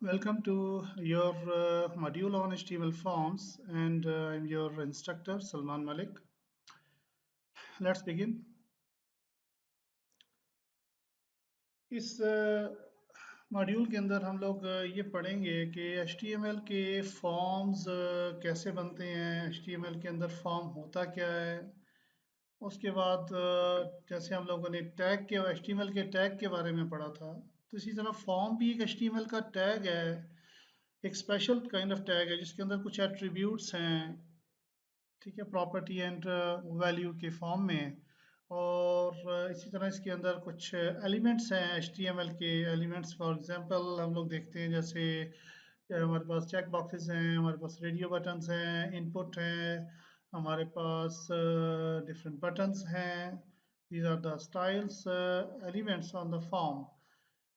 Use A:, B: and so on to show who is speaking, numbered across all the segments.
A: Welcome to your module on HTML forms, and I'm your instructor Salman Malik. Let's begin. इस module के अंदर हम लोग ये पढ़ेंगे कि HTML के फॉर्म्स कैसे बनते हैं, HTML के अंदर फॉर्म होता क्या है। उसके बाद जैसे हम लोगों ने टैग के HTML के टैग के बारे में पढ़ा था, तो इसी तरह फॉर्म भी एक HTML का टैग है, एक स्पेशल काइंड ऑफ टैग है जिसके अंदर कुछ एट्रीब्यूट्स हैं, ठीक है, प्रॉपर्टी एंड वैल्यू के फॉर्म में। और इसी तरह इसके अंदर कुछ एलिमेंट्स हैं HTML के एलिमेंट्स। फॉर एग्जांपल हम लोग देखते हैं जैसे हमारे पास चेक बॉक्सेस हैं, हमारे पास रेडियो बटन्स हैं, इनपुट हैं, हमारे पास डिफरेंट बटन्स हैं। These are the styles elements on the form.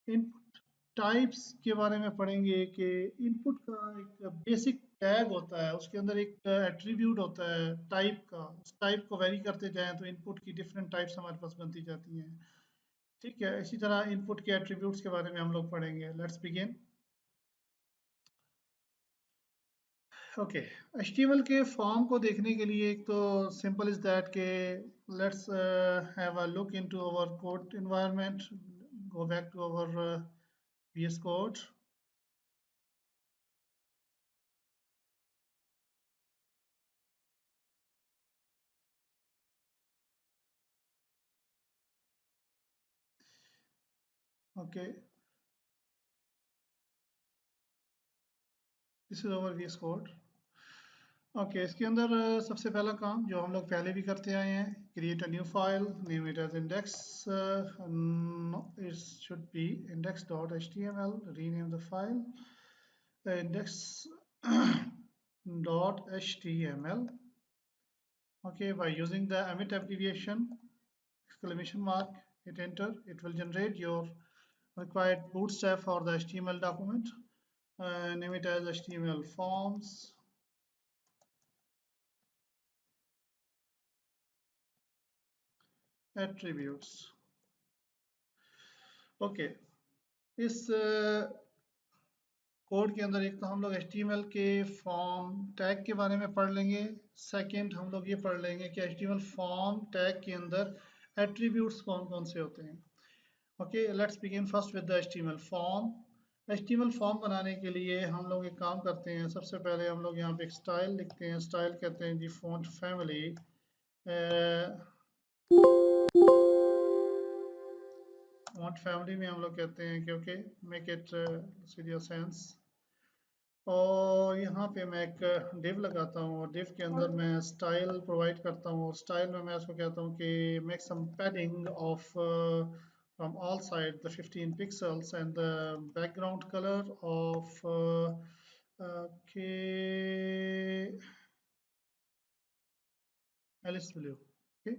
A: Input types के बारे में पढ़ेंगे कि इनपुट का एक बेसिक टैग होता है, उसके अंदर एक एट्रीब्यूट होता है टाइप का। उस टाइप को वेरी करते जाएं तो इनपुट की डिफरेंट टाइप्स हमारे पास बनती जाती हैं। ठीक है, इसी तरह इनपुट के एट्रीब्यूट्स के बारे में हम लोग पढ़ेंगे। Let's begin. ओके, HTML के फॉर्म को देखने के लिए एक तो सिंपल इज दैट के let's have a look into our code environment, go back to our VS Code. Okay, this is over VS Code. Okay, इसके अंदर सबसे पहला काम जो हम लोग पहले भी करते आए हैं, create a new file, name it as index, it should be index dot html, rename the file index dot html. Okay, by using the emit abbreviation exclamation mark, hit enter, it will generate your required bootstrap for the HTML document. Name it as HTML forms attributes. Okay, इस code के अंदर एक तो हम लोग HTML के form tag के बारे में पढ़ लेंगे। सेकंड हम लोग ये पढ़ लेंगे कि HTML फॉर्म टैग के अंदर एट्रीब्यूट्स कौन कौन से होते हैं। Okay, let's begin first with the HTML form. HTML form बनाने के लिए हम लोग एक काम करते हैं, सबसे पहले हम लोग यहाँ पे एक स्टाइल लिखते हैं। स्टाइल कहते हैं जी फॉन्ट फैमिली। फॉन्ट फैमिली में हम लोग कहते हैं कि okay, make it serial sense. और यहाँ पे मैं एक div लगाता हूँ और div के अंदर मैं स्टाइल प्रोवाइड करता हूँ। और स्टाइल में मैं उसको कहता हूँ कि make some padding off from all side the 15 pixels and the background colour of के एलिस ब्लू। ओके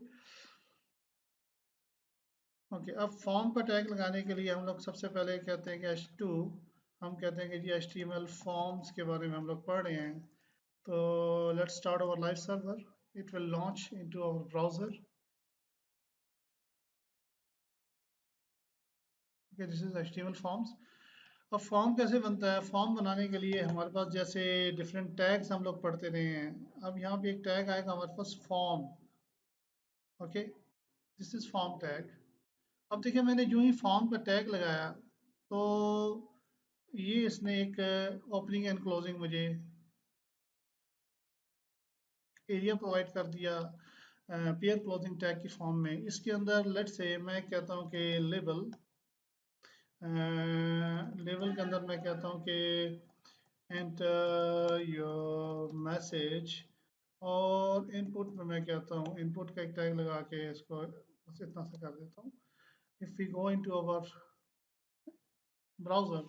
A: ओके, अब फॉर्म का टैग लगाने के लिए हम लोग सबसे पहले कहते हैं कि H2, हम कहते हैं कि जी HTML फॉर्म्स के बारे में हम लोग पढ़ रहे हैं। So let's start our live server. It will launch into our browser. Okay, this is HTML forms. अब फॉर्म कैसे बनता है? फॉर्म बनाने के लिए हमारे पास जैसे डिफरेंट टैग्स हम लोग पढ़ते रहे हैं। अब यहाँ पे एक टैग आएगा हमारे पास form. Okay, this is form tag. अब देखिए, मैंने जो ही फॉर्म का टैग लगाया तो ये इसने एक ओपनिंग एंड क्लोजिंग मुझे एरिया प्रोवाइड कर दिया पेयर क्लोजिंग टैग की फॉर्म में। इसके अंदर लेट से मैं कहता हूँ कि लेबल, लेवल के अंदर मैं कहता हूँ कि एंटर योर मैसेज। और इनपुट में मैं कहता हूँ, इनपुट का एक टैग लगा के इसको बस इतना सा कर देता हूँ। If we go into our browser,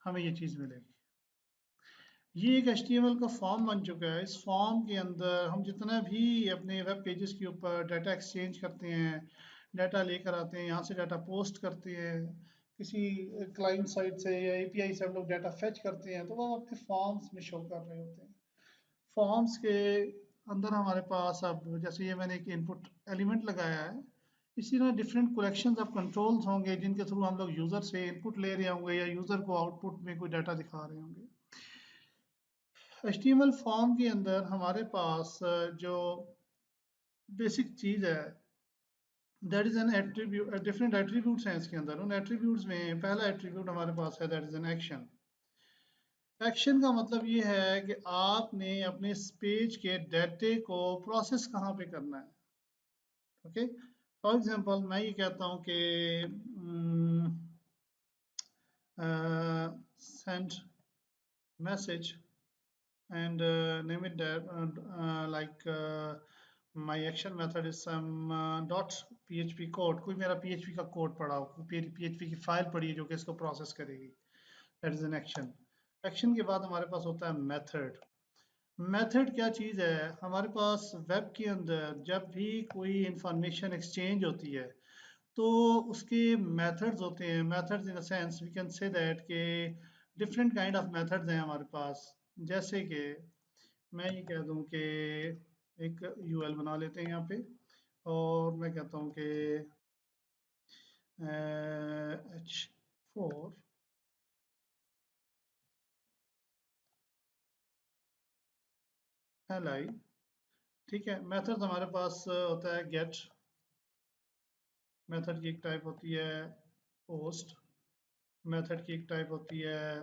A: हमें ये चीज़ मिलेगी। ये एक HTML का फॉर्म बन चुका है। इस फॉर्म के अंदर हम जितना भी अपने वेब पेजेस के ऊपर डाटा एक्सचेंज करते हैं, डाटा लेकर आते हैं, यहाँ से डाटा पोस्ट करते हैं, किसी क्लाइंट साइड से या API से हम लोग डाटा फेच करते हैं, तो वो अपने फॉर्म्स में शो कर रहे होते हैं। फॉर्म्स के अंदर हमारे पास अब जैसे ये मैंने एक इनपुट एलिमेंट लगाया है, इसी तरह डिफरेंट कलेक्शंस ऑफ कंट्रोल्स होंगे जिनके थ्रू हम लोग यूज़र से इनपुट ले रहे होंगे या यूज़र को आउटपुट में कोई डाटा दिखा रहे होंगे। HTML फॉर्म के अंदर हमारे पास जो बेसिक चीज़ है that is an attribute, different attributes हैं इसके अंदर। उन एट्रीब्यूट्स में पहला एट्रीब्यूट हमारे पास है that is an action. Action का मतलब ये है कि आपने अपने इस पेज के डाटे को प्रोसेस कहाँ पे करना है। ओके, फॉर एग्जांपल मैं ये कहता हूँ कि send message and name it that like my action method is some dot php code। कोई मेरा php का कोड पड़ा हो, कोई php की फाइल पड़ी है जो कि इसको प्रोसेस करेगी, that is an action. Action के बाद हमारे पास होता है मेथड। मेथड क्या चीज़ है हमारे पास वेब के अंदर, जब भी कोई इंफॉर्मेशन एक्सचेंज होती है तो उसके मेथड्स होते हैं। Methods in the sense we can say that के डिफरेंट काइंड ऑफ मेथड्स हैं हमारे पास। जैसे कि मैं ये कह दूं कि एक यूएल बना लेते हैं यहाँ पे, और मैं कहता हूँ कि h4 li। ठीक है, मेथड्स हमारे पास होता है गेट, मेथड की एक टाइप होती है पोस्ट, मेथड की एक टाइप होती है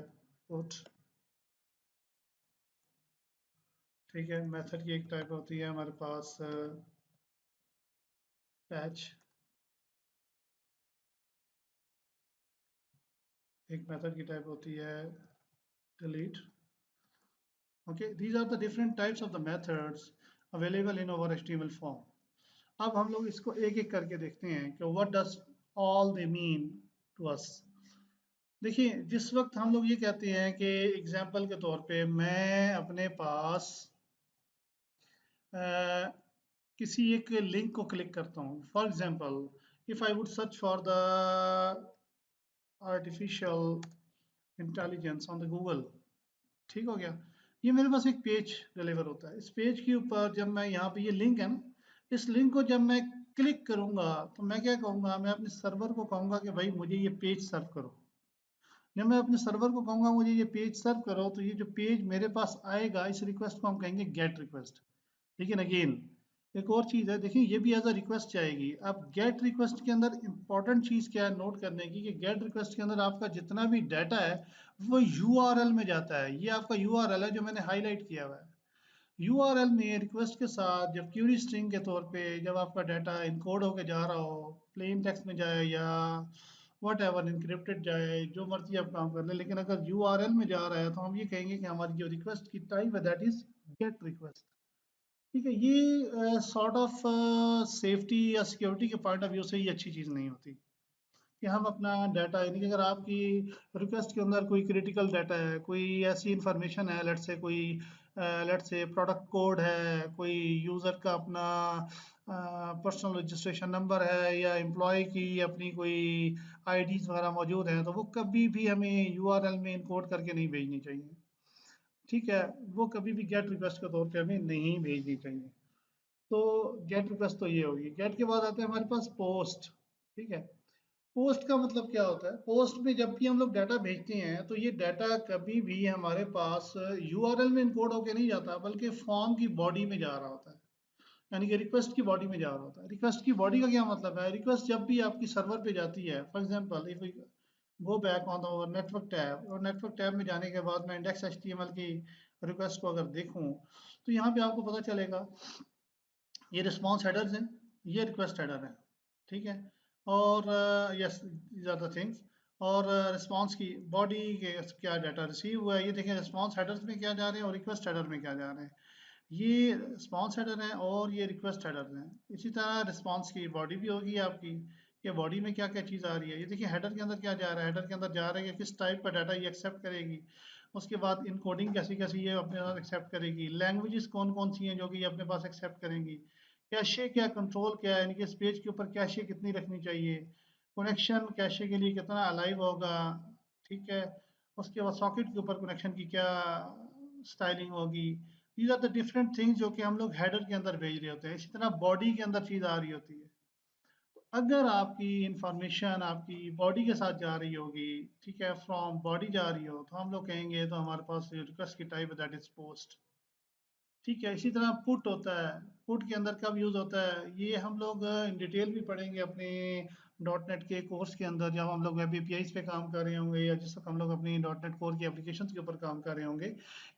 A: पुट। ठीक है, मेथड की एक टाइप होती है हमारे पास पैच, एक मेथड की टाइप होती है delete. Okay, these are the different types of the methods available in our HTML form। अब हम लोग इसको एक एक करके देखते हैं कि what does all they mean to us। देखिए, जिस वक्त हम लोग ये कहते हैं कि एग्जाम्पल के तौर पे मैं अपने पास अ, किसी एक लिंक को क्लिक करता हूँ, for example if I would search for the artificial intelligence on the Google, ठीक हो गया। ये मेरे पास एक पेज डिलीवर होता है। इस पेज के ऊपर जब मैं यहाँ पे ये लिंक है ना, इस लिंक को जब मैं क्लिक करूंगा तो मैं क्या कहूँगा, मैं अपने सर्वर को कहूँगा कि भाई मुझे ये पेज सर्व करो। जब मैं अपने सर्वर को कहूँगा मुझे ये पेज सर्व करो तो ये जो पेज मेरे पास आएगा इस रिक्वेस्ट को हम कहेंगे गेट रिक्वेस्ट। लेकिन अगेन एक और चीज़ है, देखिए ये भी एज अ रिक्वेस्ट जाएगी। अब गेट रिक्वेस्ट के अंदर इंपॉर्टेंट चीज़ क्या है नोट करने की, कि गेट रिक्वेस्ट के अंदर आपका जितना भी डाटा है वो यूआरएल में जाता है। ये आपका यूआरएल है जो मैंने हाईलाइट किया हुआ है। यूआरएल में रिक्वेस्ट के साथ जब क्यूरी स्ट्रिंग के तौर पे जब आपका डाटा इनकोड होके जा रहा हो, प्लेन टेक्स्ट में जाए या वट एवर इनक्रिप्टेड जाए, जो मर्जी आप काम कर ले, लेकिन अगर यूआरएल में जा रहा है तो हम ये कहेंगे कि हमारी जो रिक्वेस्ट की टाइप है दैट इज गेट रिक्वेस्ट। ठीक है, ये सॉर्ट ऑफ सेफ्टी या सिक्योरिटी के पॉइंट ऑफ व्यू से ये अच्छी चीज़ नहीं होती कि हम अपना डाटा, यानी कि अगर आपकी रिक्वेस्ट के अंदर कोई क्रिटिकल डाटा है, कोई ऐसी इंफॉर्मेशन है, लेट से कोई लेट से प्रोडक्ट कोड है, कोई यूज़र का अपना पर्सनल रजिस्ट्रेशन नंबर है या एम्प्लॉय की अपनी कोई आईडीज वगैरह मौजूद हैं, तो वो कभी भी हमें यूआरएल में इनकोड करके नहीं भेजनी चाहिए। ठीक है, वो कभी भी गेट रिक्वेस्ट के तौर पे हमें नहीं भेजनी चाहिए। तो गेट रिक्वेस्ट तो ये होगी। गेट के बाद आता है हमारे पास पोस्ट। ठीक है, पोस्ट का मतलब क्या होता है, पोस्ट में जब भी हम लोग डाटा भेजते हैं तो ये डाटा कभी भी हमारे पास यूआरएल में इनकोड होके नहीं जाता बल्कि फॉर्म की बॉडी में जा रहा होता है, यानी कि रिक्वेस्ट की बॉडी में जा रहा होता है। रिक्वेस्ट की बॉडी का क्या मतलब है, रिक्वेस्ट जब भी आपकी सर्वर पे जाती है, for example if we go back on the network tab, और नेटवर्क टैब में जाने के बाद मैं इंडेक्स एचटीएमएल की रिक्वेस्ट को अगर देखूं तो यहाँ पे आपको पता चलेगा ये रिस्पॉन्स हेडर्स हैं, ये रिक्वेस्ट हेडर है। ठीक है, और yes these are the things. और रिस्पॉन्स की बॉडी के क्या डाटा रिसीव हुआ है, ये देखें रिस्पॉन्स हेडर्स में क्या जा रहे हैं और रिक्वेस्ट हेडर में क्या जा रहे हैं। ये रिस्पॉन्स हेडर है और ये रिक्वेस्ट हेडर है। इसी तरह रिस्पॉन्स की बॉडी भी होगी आपकी, ये बॉडी में क्या क्या चीज़ आ रही है। ये देखिए हेडर के अंदर क्या जा रहा है, हेडर के अंदर जा रहा है कि किस टाइप का डाटा ये एक्सेप्ट करेगी। उसके बाद इनकोडिंग कैसी कैसी ये अपने पास एक्सेप्ट करेगी, लैंग्वेजेस कौन कौन सी हैं जो कि ये अपने पास एक्सेप्ट करेंगी, कैशे क्या कंट्रोल क्या है, यानी कि इस पेज के ऊपर कैशे कितनी रखनी चाहिए, कनेक्शन कैशे के लिए कितना अलाइव होगा। ठीक है, उसके बाद सॉकेट के ऊपर कनेक्शन की क्या स्टाइलिंग होगी। These are the different things जो कि हम लोग हेडर के अंदर भेज रहे होते हैं। इसी तरह बॉडी के अंदर चीज़ आ रही होती है। अगर आपकी इंफॉर्मेशन आपकी बॉडी के साथ जा रही होगी, ठीक है, फ्रॉम बॉडी जा रही हो, तो हम लोग कहेंगे तो हमारे पास रिक्वेस्ट की टाइप दैट इज पोस्ट। ठीक है, इसी तरह पुट होता है। पुट के अंदर कब यूज़ होता है, ये हम लोग इन डिटेल भी पढ़ेंगे अपने डॉट नेट के कोर्स के अंदर, जब हम लोग वेब एपीआईज पे काम कर रहे होंगे या जिस वक्त हम लोग अपनी डॉट नेट कोर की एप्लीकेशन के ऊपर काम कर रहे होंगे,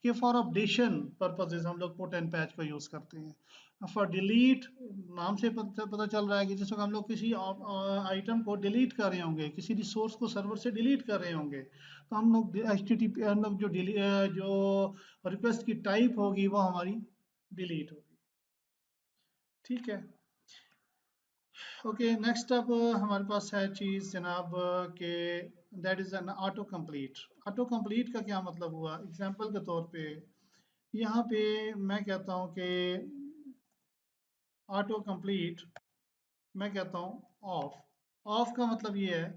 A: कि फॉर अपडेशन पर्पजेज हम लोग पुट एंड पैच को यूज़ करते हैं। फॉर डिलीट, नाम से पता चल रहा है कि जिस वक्त हम लोग किसी आइटम को डिलीट कर रहे होंगे, किसी रिसोर्स को सर्वर से डिलीट कर रहे होंगे, तो हम लोग एच टी टी पी, हम लोग जो रिक्वेस्ट की टाइप होगी वो हमारी डिलीट होगी। ठीक है, ओके, नेक्स्ट अब हमारे पास है चीज़ जनाब के that is an auto complete. Auto complete का क्या मतलब हुआ, एग्जांपल के तौर पे यहाँ पे मैं कहता हूँ कि ऑटो कंप्लीट, मैं कहता हूँ ऑफ। ऑफ का मतलब ये है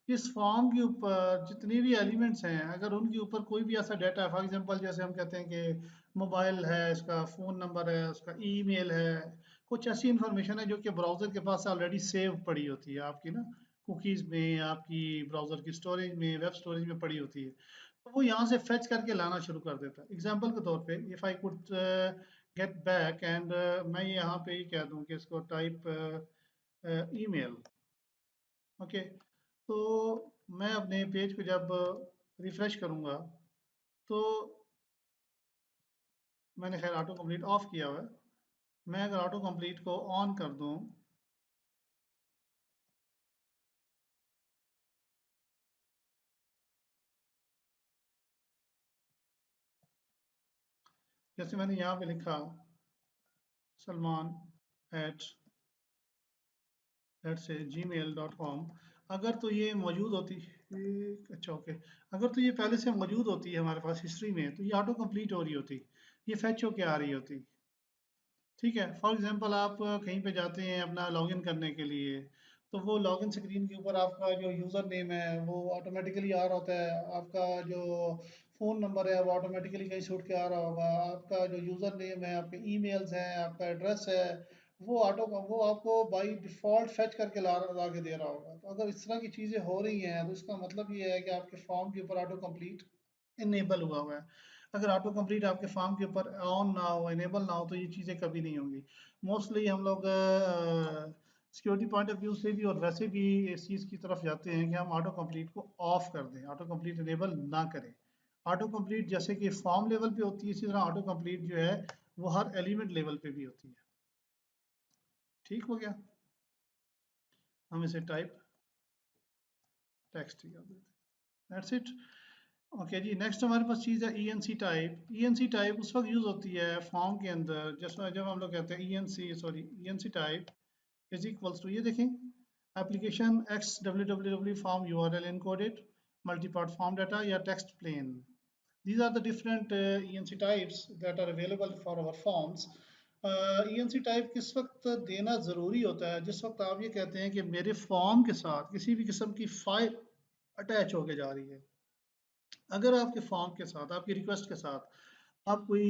A: कि इस फॉर्म के ऊपर जितने भी एलिमेंट्स हैं, अगर उनके ऊपर कोई भी ऐसा डाटा है, फॉर एग्जांपल जैसे हम कहते हैं कि मोबाइल है, इसका फ़ोन नंबर है, उसका ईमेल है, कुछ ऐसी इंफॉर्मेशन है जो कि ब्राउज़र के पास ऑलरेडी सेव पड़ी होती है आपकी ना, कुकीज़ में, आपकी ब्राउज़र की स्टोरेज में, वेब स्टोरेज में पड़ी होती है, तो वो यहाँ से फेच करके लाना शुरू कर देता है। एग्जांपल के तौर पे if I could get back and मैं यहाँ पे ही कह दूँ कि इसको टाइप ईमेल, ओके, तो मैं अपने पेज को जब रिफ्रेश करूँगा तो मैंने खैर ऑटो कंप्लीट ऑफ किया हुआ है। मैं अगर ऑटो कंप्लीट को ऑन कर दूँ, जैसे मैंने यहाँ पे लिखा सलमान एट से gmail.com, अगर तो ये मौजूद होती, अच्छा ओके, अगर तो ये पहले से मौजूद होती है हमारे पास हिस्ट्री में, तो ये ऑटो कंप्लीट हो रही होती, ये फैच होके आ रही होती। ठीक है, फॉर एग्जांपल आप कहीं पे जाते हैं अपना लॉगिन करने के लिए, तो वो लॉगिन स्क्रीन के ऊपर आपका जो यूज़र नेम है वो ऑटोमेटिकली आ रहा होता है, आपका जो फ़ोन नंबर है वो ऑटोमेटिकली कहीं से उठ के आ रहा होगा, आपका जो यूज़र नेम है, आपके ईमेल्स हैं, आपका एड्रेस है, वो आपको बाय डिफ़ॉल्ट फेच करके ला के दे रहा होगा। तो अगर इस तरह की चीज़ें हो रही हैं तो इसका मतलब ये है कि आपके फॉर्म के ऊपर ऑटो कंप्लीट इनेबल हुआ हुआ है। अगर ऑटो कंप्लीट आपके फॉर्म के ऊपर ऑन ना हो, इनेबल ना हो, तो ये चीज़ें कभी नहीं होंगी। मोस्टली हम लोग सिक्योरिटी पॉइंट ऑफ व्यू से भी और वैसे भी इस चीज़ की तरफ जाते हैं कि हम ऑटो कंप्लीट को ऑफ कर दें, ऑटो कंप्लीट इनेबल ना करें। ऑटो कंप्लीट जैसे कि फॉर्म लेवल पे होती है, इसी तरह ऑटो कंप्लीट जो है वो हर एलिमेंट लेवल पे भी होती है। ठीक हो गया, हम इसे टाइप टेक्स्ट ही कर देते हैं, दैट्स इट। ओके जी, नेक्स्ट हमारे पास चीज़ है ईएनसी टाइप। ईएनसी टाइप उस वक्त यूज़ होती है फॉर्म के अंदर जैसे जब हम लोग कहते हैं ENC type is equals to, ये देखें, application x www form URL encoded, multipart form data या text plain. These are the different ENC types that are available for our forms. ENC type किस वक्त देना ज़रूरी होता है, जिस वक्त आप ये कहते हैं कि मेरे फॉर्म के साथ किसी भी किस्म की फाइल अटैच होके जा रही है। अगर आपके फॉर्म के साथ, आपकी रिक्वेस्ट के साथ आप कोई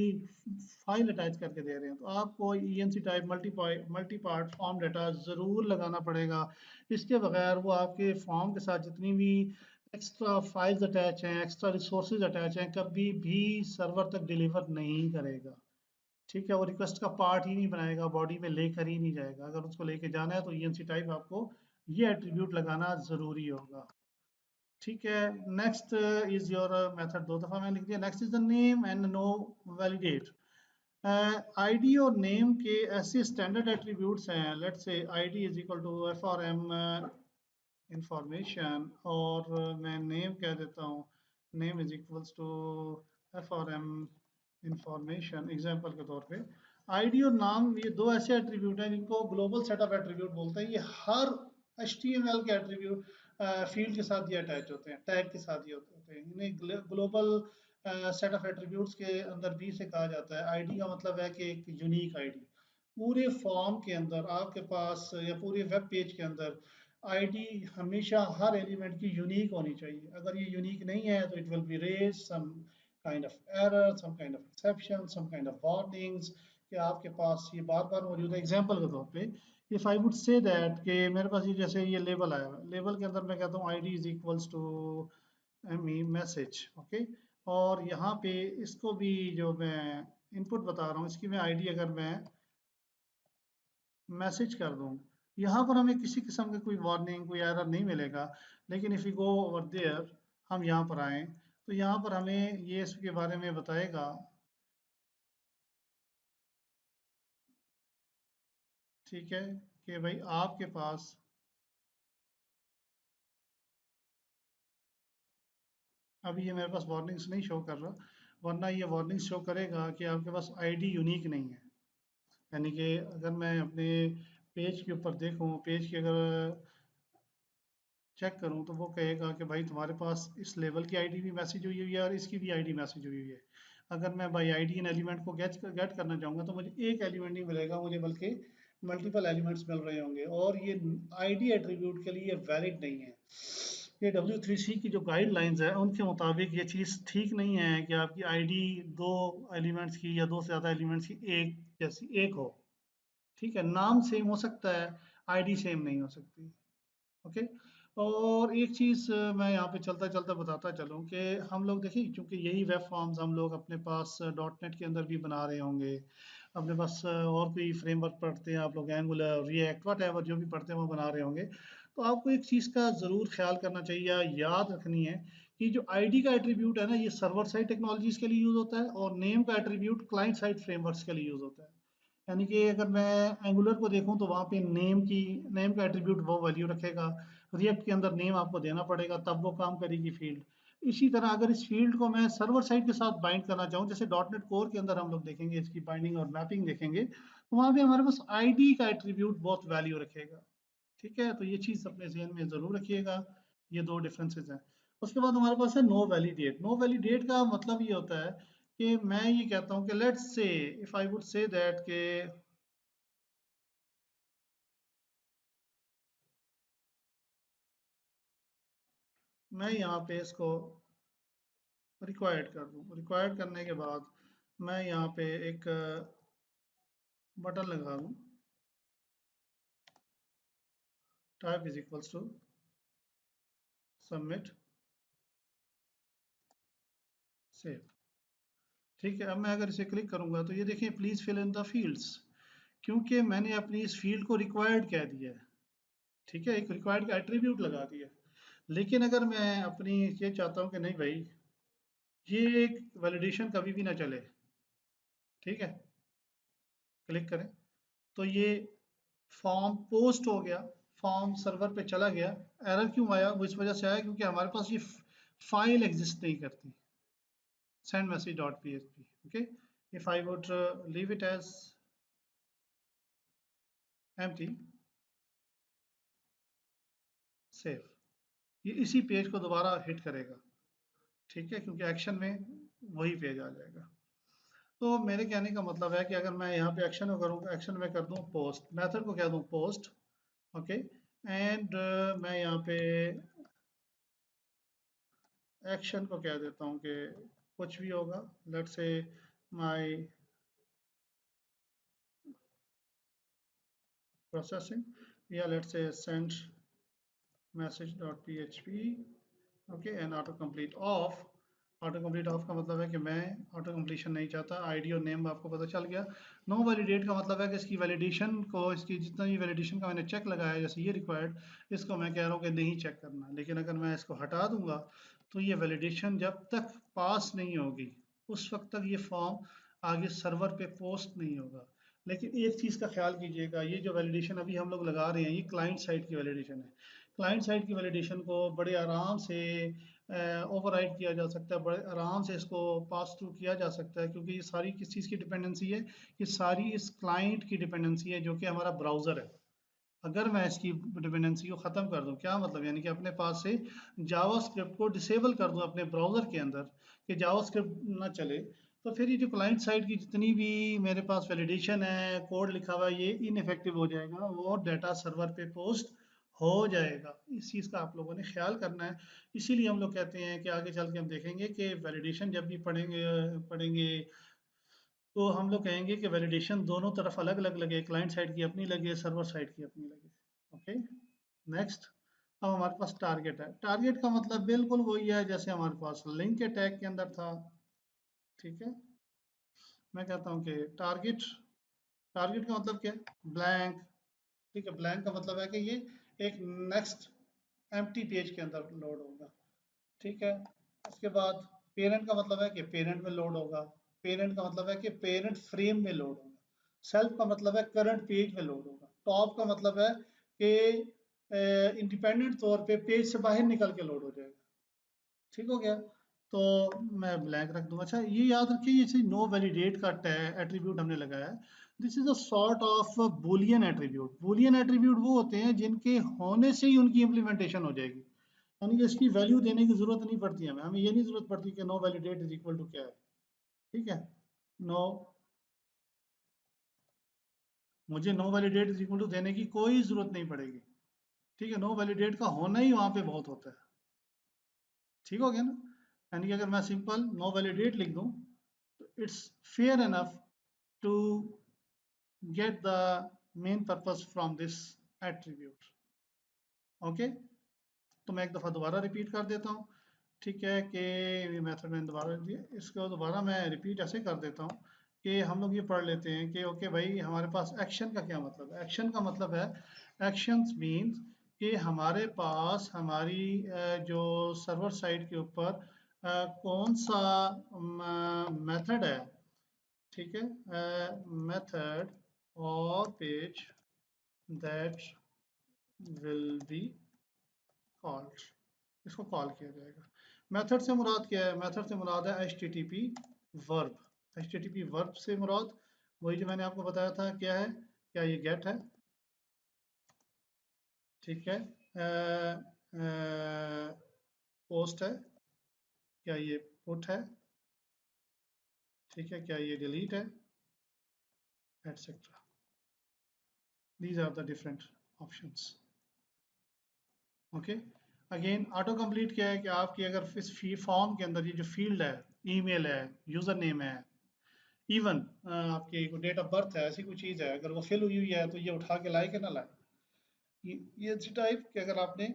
A: फाइल अटैच करके दे रहे हैं, तो आपको ENC type multi part form data ज़रूर लगाना पड़ेगा। इसके बगैर वो आपके फॉर्म के साथ जितनी भी एक्स्ट्रा फाइल्स अटैच हैं, एक्स्ट्रा रिसोर्सेज अटैच हैं, कभी भी सर्वर तक डिलीवर नहीं करेगा। ठीक है, वो रिक्वेस्ट का पार्ट ही नहीं बनाएगा, बॉडी में लेकर ही नहीं जाएगा। अगर उसको लेके जाना है तो ईएनसी टाइप आपको ये एट्रीब्यूट लगाना ज़रूरी होगा। ठीक है, नेक्स्ट इज योर मेथड, दो दफ़ा मैंने लिख दिया। Next is the name and no validate. ID और नेम के ऐसे स्टैंडर्ड एट्रीब्यूट्स हैं, let's say ID is equal to F R M information, और मैं नेम कह देता हूँ, name is equals to F R M information, example के तौर पे। आईडी और नाम ये दो ऐसे एट्रीब्यूट हैं जिनको ग्लोबल सेट ऑफ एट्रीब्यूट बोलते हैं। ये हर HTML के एट्रीब्यूट फील्ड के साथ ये अटैच होते हैं, टैग के साथ ये होते हैं। इन्हें ग्लोबल सेट ऑफ एट्रीब्यूट्स के अंदर भी से कहा जाता है। आईडी का मतलब है कि एक यूनिक आईडी। पूरे फॉर्म के अंदर आपके पास या पूरे वेब पेज के अंदर आईडी हमेशा हर एलिमेंट की यूनिक होनी चाहिए। अगर ये यूनिक नहीं है तो it will be raise some kind of error, some kind of exception, some kind of warnings कि आपके पास ये बार बार मौजूद है। एग्जाम्पल के तौर पे if I would say that कि मेरे पास ये जैसे ये लेबल आया हुआ है, लेबल के अंदर मैं कहता हूँ ID is equals to M E message, okay. और यहाँ पे इसको भी जो मैं इनपुट बता रहा हूँ इसकी मैं आईडी अगर मैं मैसेज कर दूँ, यहाँ पर हमें किसी किस्म की कोई वार्निंग कोई एरर नहीं मिलेगा। लेकिन if you go over there, हम यहाँ पर आएँ तो यहाँ पर हमें ये इसके बारे में बताएगा, ठीक है, कि भाई आपके पास अभी ये मेरे पास वार्निंग्स नहीं शो कर रहा, वरना ये वार्निंग्स शो करेगा कि आपके पास आईडी यूनिक नहीं है। यानी कि अगर मैं अपने पेज के ऊपर देखूँ, पेज की अगर चेक करूँ तो वो कहेगा कि भाई तुम्हारे पास इस लेवल की आईडी भी मैसेज हुई हुई है और इसकी भी आईडी मैसेज हुई हुई है। अगर मैं बाई आईडी इन एलिमेंट को गेट करना चाहूँगा तो मुझे एक एलिमेंट नहीं मिलेगा, मुझे बल्कि मल्टीपल एलिमेंट्स मिल रहे होंगे, और ये आईडी एट्रीब्यूट के लिए वैलिड नहीं है। ये W3C की जो गाइडलाइंस है उनके मुताबिक ये चीज़ ठीक नहीं है कि आपकी आईडी दो एलिमेंट्स की या दो से ज़्यादा एलिमेंट्स की एक जैसी एक हो। ठीक है, नाम सेम हो सकता है, आईडी सेम नहीं हो सकती। ओके। और एक चीज़ मैं यहाँ पे चलता चलता बताता चलूँ कि हम लोग देखिए, क्योंकि यही वेब फॉर्म्स हम लोग अपने पास डॉट नेट के अंदर भी बना रहे होंगे, अपने पास और कोई फ्रेमवर्क पढ़ते हैं आप लोग, एंगुलर रिएक्ट वट एवर जो भी पढ़ते हैं वो बना रहे होंगे, तो आपको एक चीज़ का ज़रूर ख्याल करना चाहिए या याद रखनी है कि जो आईडी का एट्रीब्यूट है ना, ये सर्वर साइड टेक्नोलॉजीज के लिए यूज़ होता है, और नेम का एट्रीब्यूट क्लाइंट साइड फ्रेमवर्क्स के लिए यूज़ होता है। यानी कि अगर मैं एंगुलर को देखूं तो वहाँ पे नेम का एट्रीब्यूट वो वैल्यू रखेगा, रिएक्ट के अंदर नेम आपको देना पड़ेगा तब वो काम करेगी फील्ड। इसी तरह अगर इस फील्ड को मैं सर्वर साइड के साथ बाइंड करना चाहूँ, जैसे डॉट नेट कोर के अंदर हम लोग देखेंगे इसकी बाइंडिंग और मैपिंग देखेंगे, तो वहाँ पे हमारे पास आईडी का एट्रीब्यूट बहुत वैल्यू रखेगा। ठीक है, तो ये चीज़ अपने जहन में ज़रूर रखिएगा। ये दो डिफरेंसेस हैं। उसके बाद हमारे पास है नो वैलिडेट। नो वैलिडेट का मतलब ये होता है कि मैं ये कहता हूँ कि let's say, if I would say that के मैं यहाँ पे इसको रिक्वायर्ड कर दूँ, रिक्वायर्ड करने के बाद मैं यहाँ पे एक बटन लगा दूँ, type is equals to submit save. ठीक है, अब मैं अगर इसे क्लिक करूँगा तो ये देखिए please fill in the fields, क्योंकि मैंने अपनी इस फील्ड को रिक्वायर्ड कह दिया है। ठीक है, एक रिक्वायर्ड का एट्रीब्यूट लगा दिया। लेकिन अगर मैं अपनी ये चाहता हूँ कि नहीं भाई, ये एक वैलिडेशन कभी भी ना चले, ठीक है, क्लिक करें तो ये फॉर्म पोस्ट हो गया, फॉर्म सर्वर पे चला गया। एरर क्यों आया? वो इस वजह से आया क्योंकि हमारे पास ये फाइल एग्जिस्ट नहीं करती, send message dot php। okay, if I would leave it as empty, save, ये इसी पेज को दोबारा हिट करेगा। ठीक है, क्योंकि एक्शन में वही पेज आ जाएगा। तो मेरे कहने का मतलब है कि अगर मैं यहाँ पे एक्शन को करूँ, एक्शन में कर दूँ पोस्ट, मेथड को क्या दूँ पोस्ट, ओके, एंड मैं यहाँ पे एक्शन को कह देता हूँ कि कुछ भी होगा, लेट्स से माय प्रोसेसिंग, या let's say send message dot P H P, okay, and auto complete of. Auto complete of का मतलब है कि मैं ऑटो कंप्लीशन नहीं चाहता। आईडी और नेम आपको पता चल गया। नो वैलिडेट का मतलब है कि इसकी वैलिडेशन को, इसकी जितना भी वैलिडेशन का मैंने चेक लगाया है, जैसे ये रिक्वायर्ड, इसको मैं कह रहा हूँ कि नहीं चेक करना। लेकिन अगर मैं इसको हटा दूंगा तो ये वैलिडेशन जब तक पास नहीं होगी उस वक्त तक ये फॉर्म आगे सर्वर पे पोस्ट नहीं होगा। लेकिन एक चीज़ का ख्याल कीजिएगा, ये जो वैलिडेशन अभी हम लोग लगा रहे हैं ये क्लाइंट साइड की वैलिडेशन है। क्लाइंट साइड की वैलिडेशन को बड़े आराम से ओवरराइड किया जा सकता है, बड़े आराम से इसको पास थ्रू किया जा सकता है, क्योंकि ये सारी किस चीज़ की डिपेंडेंसी है? ये सारी इस क्लाइंट की डिपेंडेंसी है जो कि हमारा ब्राउज़र है। अगर मैं इसकी डिपेंडेंसी को ख़त्म कर दूं, क्या मतलब, यानी कि अपने पास से जावास्क्रिप्ट को डिसेबल कर दूं अपने ब्राउज़र के अंदर कि जावास्क्रिप्ट ना चले, तो फिर ये जो क्लाइंट साइड की जितनी भी मेरे पास वैलिडेशन है, कोड लिखा हुआ है, ये इनइफेक्टिव हो जाएगा, वो डाटा सर्वर पे पोस्ट हो जाएगा। इस चीज़ का आप लोगों ने ख्याल करना है। इसीलिए हम लोग कहते हैं कि आगे चल के हम देखेंगे कि वैलिडेशन जब भी पढ़ेंगे पढ़ेंगे तो हम लोग कहेंगे कि वैलिडेशन दोनों तरफ अलग अलग लगे, क्लाइंट साइड की अपनी लगे, सर्वर साइड की अपनी लगे। Okay, next. अब हमारे पास टारगेट है। टारगेट का मतलब बिल्कुल वही है जैसे हमारे पास लिंक अटैक के अंदर था। ठीक है, मैं कहता हूँ कि टारगेट, टारगेट का मतलब क्या है? ब्लैंक। ठीक है, ब्लैंक का मतलब है कि ये एक नेक्स्ट एम्प्टी पेज के अंदर लोड होगा। ठीक है, उसके बाद पेरेंट का मतलब है कि पेरेंट में लोड होगा। पेरेंट का मतलब है कि पेरेंट फ्रेम में लोड होगा। सेल्फ का मतलब है करंट पेज में लोड होगा। टॉप का मतलब है कि इंडिपेंडेंट तौर पे पेज से बाहर निकल के लोड हो जाएगा। ठीक हो गया, तो मैं ब्लैंक रख दूंगा। अच्छा ये याद रखिए, ये नो वैलिडेट का एट्रीब्यूट हमने लगाया है। This is a sort of Boolean attribute. Boolean attribute वो होते हैं जिनके होने से ही उनकी इम्प्लीमेंटेशन हो जाएगी, यानी कि इसकी वैल्यू देने की जरूरत नहीं पड़ती हमें। हमें ये नहीं जरूरत पड़ती कि no validate is equal to क्या है। ठीक है, नो, मुझे no validate is equal to देने की कोई जरूरत नहीं पड़ेगी। ठीक है, नो वैलिडेट का होना ही वहां पे बहुत होता है। ठीक हो गया ना, यानी कि अगर मैं सिंपल नो वैलिडेट लिख दूं तो it's fair enough to get the main purpose from this attribute. Okay, तो मैं एक दफ़ा दोबारा रिपीट कर देता हूँ। ठीक है, कि ये मेथड मैंने दोबारा लिख दिया, इसको दोबारा मैं रिपीट ऐसे कर देता हूँ कि हम लोग ये पढ़ लेते हैं कि ओके भाई, हमारे पास एक्शन का क्या मतलब है। एक्शन का मतलब है, एक्शंस मीन्स कि हमारे पास हमारी जो सर्वर साइड के ऊपर कौन सा मेथड है। ठीक है, मेथड और page that will be called, इसको कॉल किया जाएगा। मेथड से मुराद क्या है? मेथड से मुराद है H T T P verb. H T T P verb से मुराद वही जो मैंने आपको बताया था क्या है। क्या ये गेट है? ठीक है, पोस्ट है? क्या ये पुट है? ठीक है, क्या ये डिलीट है? Etcetera. These are the different options. Okay, again auto complete क्या है कि आपकी अगर इस फॉर्म के अंदर ये जो फील्ड है, ईमेल है, यूजर नेम है, इवन आपकी कोई डेट ऑफ बर्थ है, ऐसी कोई चीज़ है, अगर वो फिल हुई हुई है तो ये उठा के लाए कि ना लाए। ये इसी टाइप कि अगर आपने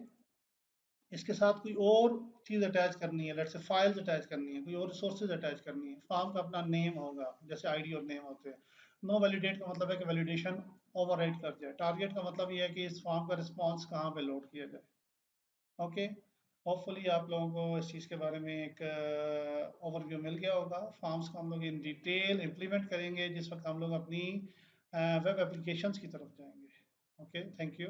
A: इसके साथ कोई और चीज़ अटैच करनी है, लेट्स से फाइल्स अटैच करनी है, कोई और रिसोर्सेज अटैच करनी है, फॉर्म का अपना नेम होगा जैसे आईडी और नेम होते हैं। नो वैलिडेट का मतलब है कि वैलिडेशन ओवरराइड कर जाए। टारगेट का मतलब ये है कि इस फॉर्म का रिस्पॉन्स कहाँ पे लोड किया जाए। ओके, होपफुली आप लोगों को इस चीज़ के बारे में एक ओवरव्यू मिल गया होगा। फॉर्म्स को हम लोग इन डिटेल इम्प्लीमेंट करेंगे जिस वक्त हम लोग अपनी वेब एप्लीकेशंस की तरफ जाएंगे। Okay, thank you.